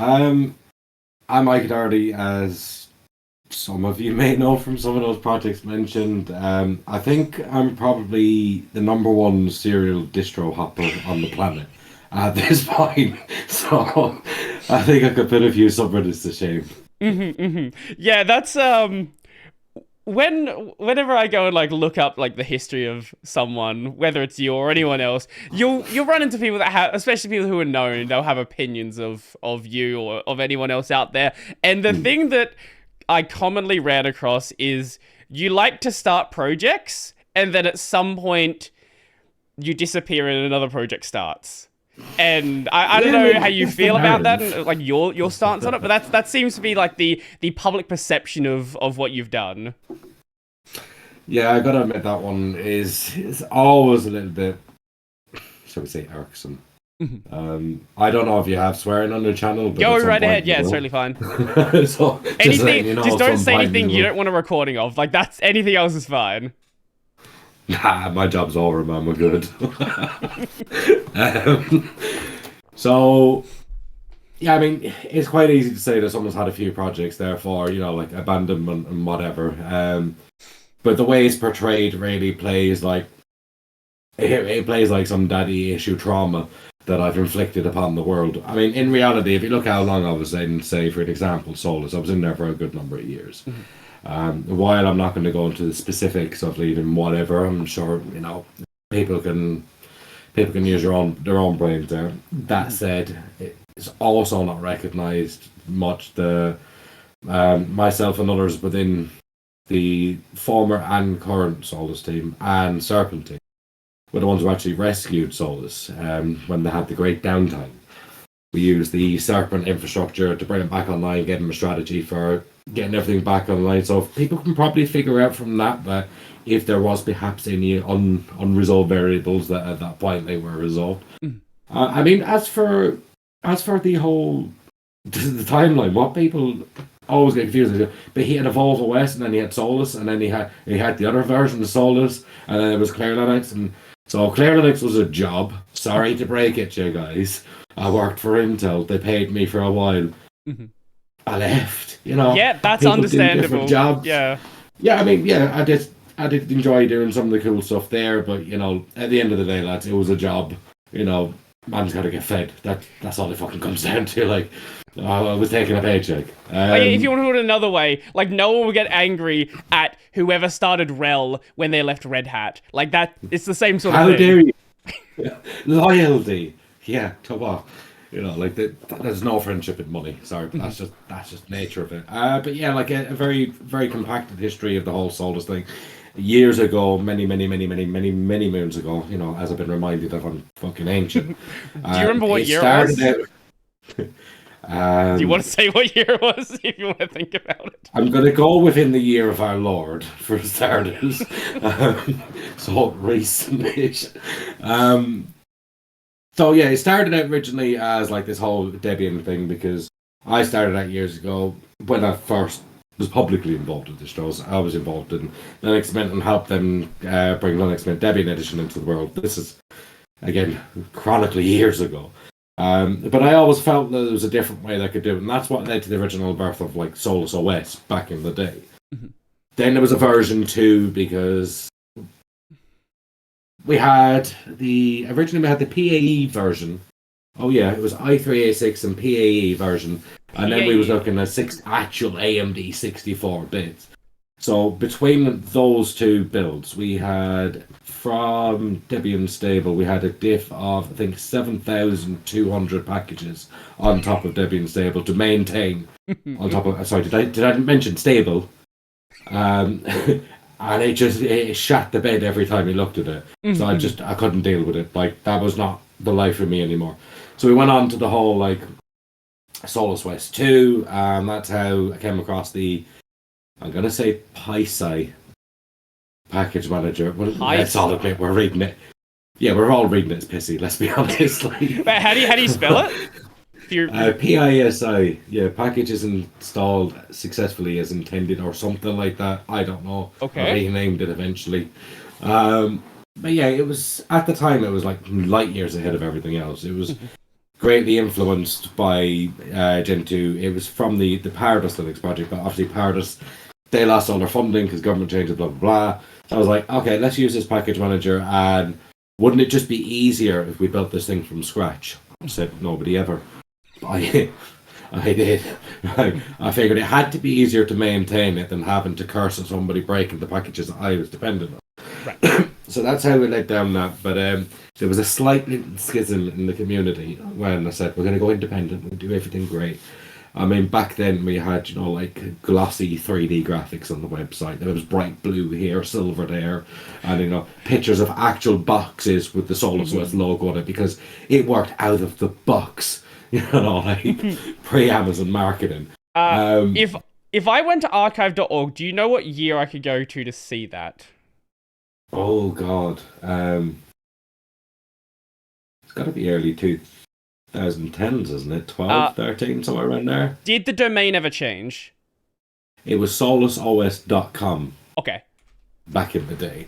Um, I'm Ikey Doherty, as some of you may know from some of those projects mentioned. I think I'm probably the number one serial distro hopper on the planet at this point. So I think I could put a few subreddits to shame. Yeah, that's whenever I go and like look up like the history of someone, whether it's you or anyone else, you'll run into people that have, especially people who are known, they'll have opinions of you or of anyone else out there. And the thing that I commonly ran across is you like to start projects and then at some point you disappear and another project starts. And I don't know how you feel about that and like your stance on it, but that seems to be like the public perception of what you've done. Yeah, I gotta admit that one is always a little bit, shall we say, irksome. I don't know if you have swearing on the channel, but Go at some right point ahead, you yeah, it's will. totally fine. So Anything, you know, just at don't some say point anything you will. don't want a recording of. Like that's anything else is fine. Nah, my job's over, man. We're good. um, so, yeah, I mean, it's quite easy to say that someone's had a few projects, therefore, like abandonment and whatever. But the way it's portrayed really plays like it plays like some daddy issue trauma that I've inflicted upon the world. I mean, in reality, if you look how long I was in, say, for an example, Solus, I was in there for a good number of years. While I'm not going to go into the specifics of leaving whatever, I'm sure people can use their own brains there. That said, it's also not recognised much the myself and others within the former and current Solus team and Serpent team were the ones who actually rescued Solus when they had the great downtime. We used the Serpent infrastructure to bring it back online, give them a strategy for getting everything back online. So people can probably figure out from that if there was perhaps any unresolved variables that at that point they were resolved. I mean, as for the whole the timeline, what people always get confused is, but he had Evolve OS and then he had Solus and then he had the other version of Solus and then it was Clear Linux, and so Clear Linux was a job. Sorry to break it, you guys. I worked for Intel. They paid me for a while. I left. Yeah, that's people do understandable. different jobs. Yeah. Yeah, I mean, yeah, I did enjoy doing some of the cool stuff there, but at the end of the day, lads, it was a job. Man's got to get fed. That's all it fucking comes down to. Like, I was taking a paycheck. If you want to put it another way, like no one would get angry at whoever started Rel when they left Red Hat. Like that, it's the same sort of thing. How dare you? Loyalty. Yeah, come on. Like there's no friendship in money. Sorry, that's just nature of it. But yeah, like a very, very compacted history of the whole Solus thing. Years ago, many moons ago, as I've been reminded of, I'm fucking ancient. Do you remember what year it was? Do you want to say what year it was if you want to think about it? I'm going to go within the year of our Lord, for starters. So recent-ish. So yeah, it started out originally as like this whole Debian thing because I started out years ago when I first was publicly involved with distros. I was involved in Linux Mint and helped them bring Linux Mint Debian Edition into the world. This is, again, chronically years ago. But I always felt that there was a different way they could do it, and that's what led to the original birth of like Solus OS back in the day. Then there was a version 2 because originally we had the PAE version. Oh yeah, it was i386 and PAE version, and then we was looking at actual AMD 64 bits. So between those two builds, we had from Debian stable, we had a diff of I think 7,200 packages on top of Debian stable to maintain. On top of sorry, did I mention stable? And it shat the bed every time we looked at it. So I couldn't deal with it. Like that was not the life for me anymore. So we went on to the whole like Solus West 2, and that's how I came across the, I'm gonna say PySci package manager. Well, let's all admit we're reading it. Yeah, we're all reading it as pissy. Let's be honest. Like, but how do you spell it? PISI, yeah, package is installed successfully as intended or something like that. I don't know. Okay. He named it eventually. But yeah, it was at the time it was like light years ahead of everything else. It greatly influenced by Gentoo. It was from the Paradis Linux project, but obviously Paradis, they lost all their funding because government changes, blah, blah, blah. So I was like, okay, let's use this package manager, and wouldn't it just be easier if we built this thing from scratch? I said, nobody ever. I did. I figured it had to be easier to maintain it than having to curse at somebody breaking the packages that I was dependent on. Right. So that's how we led down that. But there was a slight little schism in the community when I said, we're going to go independent, we'll do everything great. I mean, back then we had, like glossy 3D graphics on the website. There was bright blue here, silver there, and, pictures of actual boxes with the Solus OS logo on it because it worked out of the box. Like pre-Amazon marketing. If I went to archive.org, do you know what year I could go to see that? Oh God, it's got to be early 2010s, isn't it? 12, 13, somewhere around there. Did the domain ever change? It was solusos.com. Okay. Back in the day,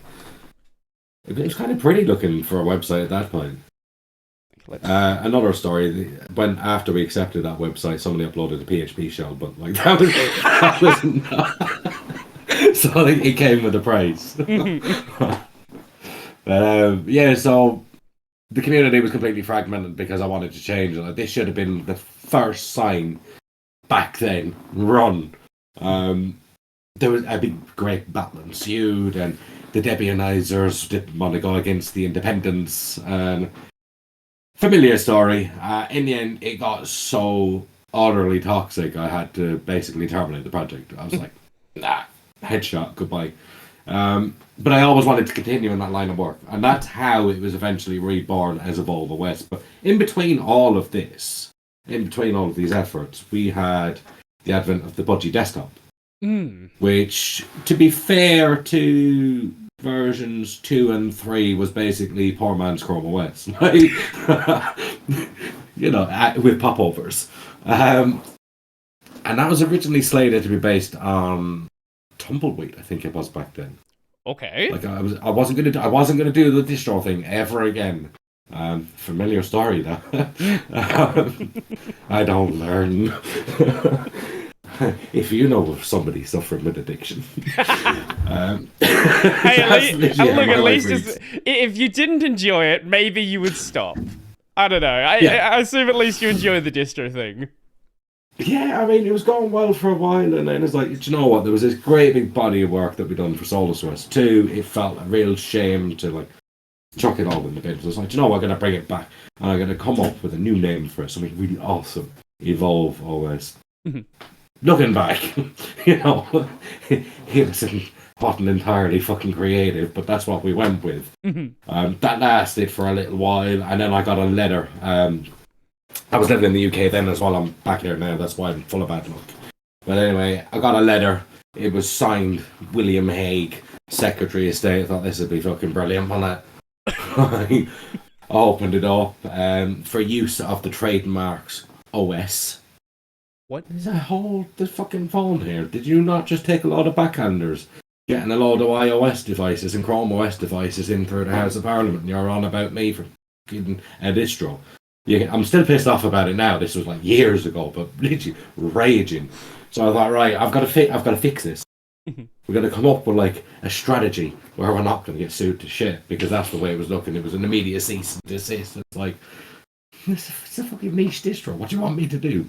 it was kind of pretty looking for a website at that point. Another story, when after we accepted that website, somebody uploaded a PHP shell, but like that was not, so it came with a price. But so the community was completely fragmented because I wanted to change it. Like, this should have been the first sign back then. Run. There was a big great battle ensued, and the Debianizers didn't want to go against the independents, and familiar story. In the end, it got so utterly toxic, I had to basically terminate the project. I was like, nah, headshot, goodbye. But I always wanted to continue in that line of work, and that's how it was eventually reborn as Evolve OS. But in between all of this, in between all of these efforts, we had the advent of the Budgie desktop, which, to be fair to versions 2 and 3, was basically poor man's Chrome OS, like, with popovers. And that was originally slated to be based on Tumbleweed, I think it was back then. Okay. Like I wasn't gonna do the distro thing ever again. Familiar story though. I don't learn. If you know of somebody suffering with addiction. Hey, at least if you didn't enjoy it, maybe you would stop. I don't know. I assume at least you enjoy the distro thing. Yeah, I mean, it was going well for a while, and then it's like, do you know what? There was this great big body of work that we done for Solus OS 2. It felt a real shame to, like, chuck it all in the bin. So I was like, do you know what? I'm going to bring it back, and I'm going to come up with a new name for it, something really awesome. Evolve OS. Looking back, it wasn't entirely fucking creative, but that's what we went with. That lasted for a little while, and then I got a letter. I was living in the UK then as well. I'm back here now. That's why I'm full of bad luck. But anyway, I got a letter. It was signed William Hague, Secretary of State. I thought this would be fucking brilliant on that. I opened it up for use of the Trademarks OS. What? Hold the fucking phone here. Did you not just take a load of backhanders, getting a load of iOS devices and Chrome OS devices in through the House of Parliament, and you're on about me for getting a distro? I'm still pissed off about it now. This was like years ago, but literally raging. So I thought, right, I've got to fix this. We're going to come up with like a strategy where we're not going to get sued to shit, because that's the way it was looking. It was an immediate cease and desist. It's like, it's a fucking niche distro. What do you want me to do?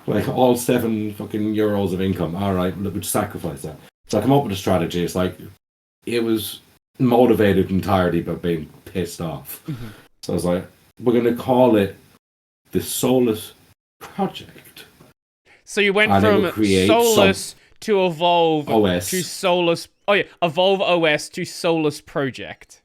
Like, all €7 fucking of income. All right, we'll sacrifice that. So I come up with a strategy. It's like, it was motivated entirely by being pissed off. So I was like, we're going to call it the Solus Project. So you went from Solus to Evolve OS to Solus. Oh yeah, Evolve OS to Solus Project.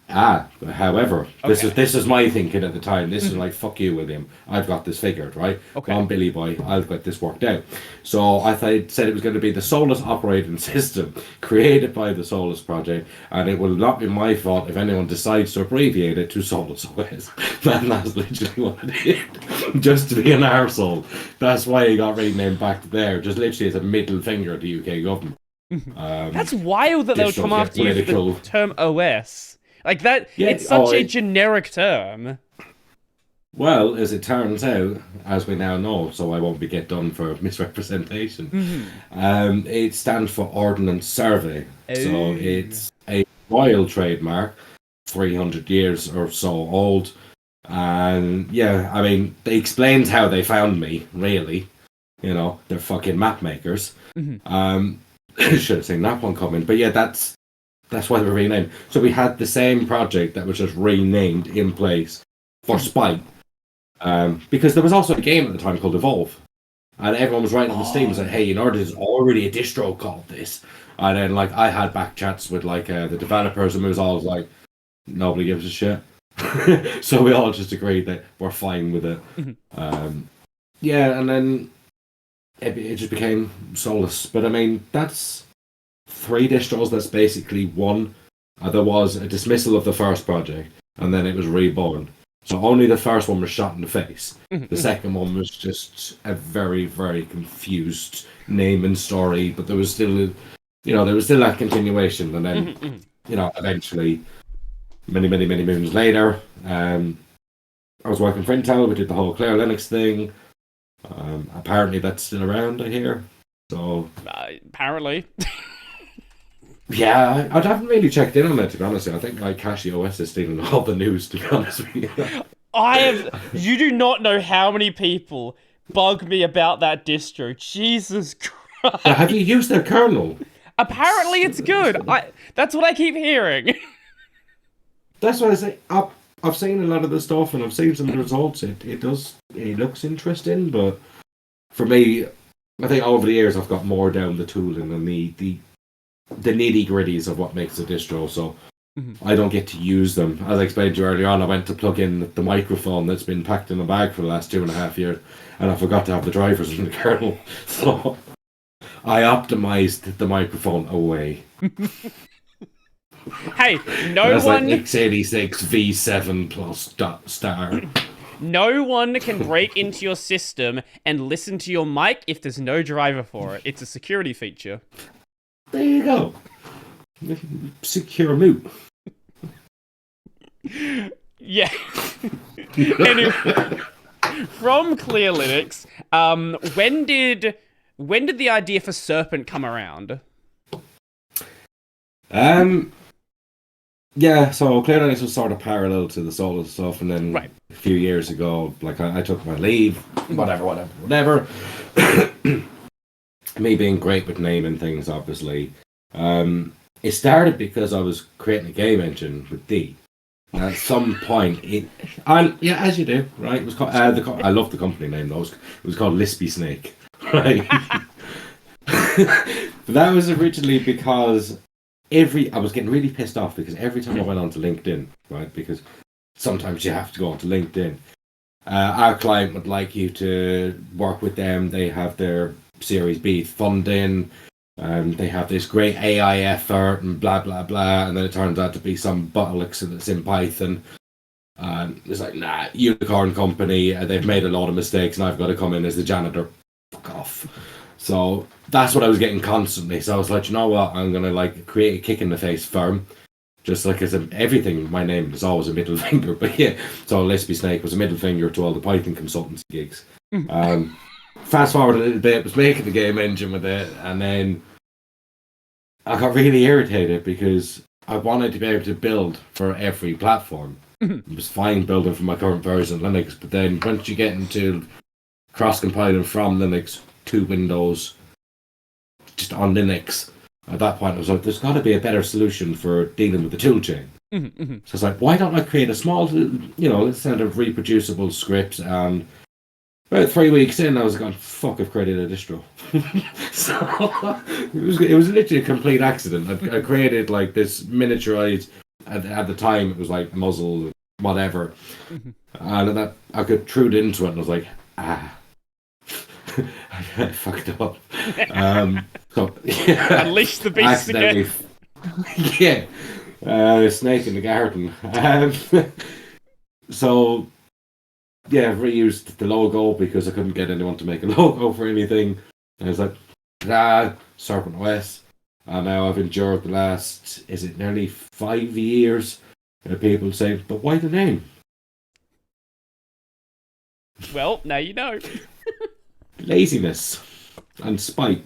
However, this is my thinking at the time. This is like, fuck you, William. I've got this figured, right? Okay. I'm Billy Boy. I'll get this worked out. So I said it was going to be the Solus operating system created by the Solus Project, and it will not be my fault if anyone decides to abbreviate it to Solus OS. And that's literally what it did. Just to be an arsehole. That's why it got renamed back there. Just literally as a middle finger to the UK government. That's wild that they would come after you for the term OS. Like that, it's such a generic term. Well, as it turns out, as we now know, so I won't be get done for misrepresentation. It stands for Ordnance Survey. So it's a royal trademark, 300 years or so old. And yeah, I mean, it explains how they found me, really. You know, they're fucking map makers. Should have seen that one coming. But yeah, that's why they were renamed. So we had the same project that was just renamed in place for spite. Because there was also a game at the time called Evolve. And everyone was writing on the Steam and said, hey, you know, there's already a distro called this. And then, like, I had back chats with, like, the developers, and it was all like, nobody gives a shit. So we all just agreed that we're fine with it. Yeah, and then it just became Solus. But, I mean, that's 3 distros, that's basically one. There was a dismissal of the first project, and then it was reborn. So only the first one was shot in the face. The second one was just a very, very confused name and story, but there was still, there was still that continuation. And then, eventually, many, many, many moons later, I was working for Intel. We did the whole Clear Linux thing. Apparently, that's still around, I hear. So apparently. Yeah, I haven't really checked in on it, to be honest. I think like Casio OS is stealing all the news, to be honest with you. You do not know how many people bug me about that distro. Jesus Christ. Have you used their kernel? Apparently it's good. That's what I keep hearing. That's what I say. I've seen a lot of the stuff and I've seen some of the results. It looks interesting, but for me, I think over the years I've got more down the tooling and the nitty gritties of what makes a distro, so I don't get to use them. As I explained to you earlier on, I went to plug in the microphone that's been packed in a bag for the last 2.5 years, and I forgot to have the drivers in the kernel, so I optimized the microphone away. Hey, that's like x86 V7 plus star. No one can break into your system and listen to your mic if there's no driver for it. It's a security feature. There you go. Secure moot. Yeah. Anyway, from Clear Linux, when did the idea for Serpent come around? Yeah, so Clear Linux was sort of parallel to the Solus stuff, and then a few years ago, like I took my leave, whatever. Me being great with naming things, obviously. It started because I was creating a game engine with D. And at some point, as you do, right? It was called, I love the company name though. It was called Lispy Snake, right? But that was originally because I was getting really pissed off because every time I went onto LinkedIn, right? Because sometimes you have to go onto LinkedIn. Our client would like you to work with them. They have their Series B funding, they have this great AI effort and blah blah blah, and then it turns out to be some bottlenecks that's in Python. It's like, nah, unicorn company, they've made a lot of mistakes and I've got to come in as the janitor. Fuck off. So that's what I was getting constantly. So I was like, you know what, I'm gonna like create a kick in the face firm. Just like as everything, my name is always a middle finger, but yeah. So Lispy Snake was a middle finger to all the Python consultancy gigs. Fast forward a little bit, was making the game engine with it, and then I got really irritated because I wanted to be able to build for every platform. It was fine building for my current version of Linux, but then once you get into cross-compiling from Linux to Windows, just on Linux, at that point I was like, there's got to be a better solution for dealing with the toolchain. So it's like, why don't I create a small, set of reproducible scripts? And about 3 weeks in, I was going, fuck, I've created a distro. So it was literally a complete accident. I created like this miniaturized, at the time it was like muzzle, whatever. And then I got trued into it and I was like, I fucked up. So Unleash the beast again. Yeah. Snake in the garden. So yeah, reused the logo because I couldn't get anyone to make a logo for anything. And I was like, Serpent OS. And now I've endured the last, nearly 5 years? People say, but why the name? Well, now you know. Laziness and spite.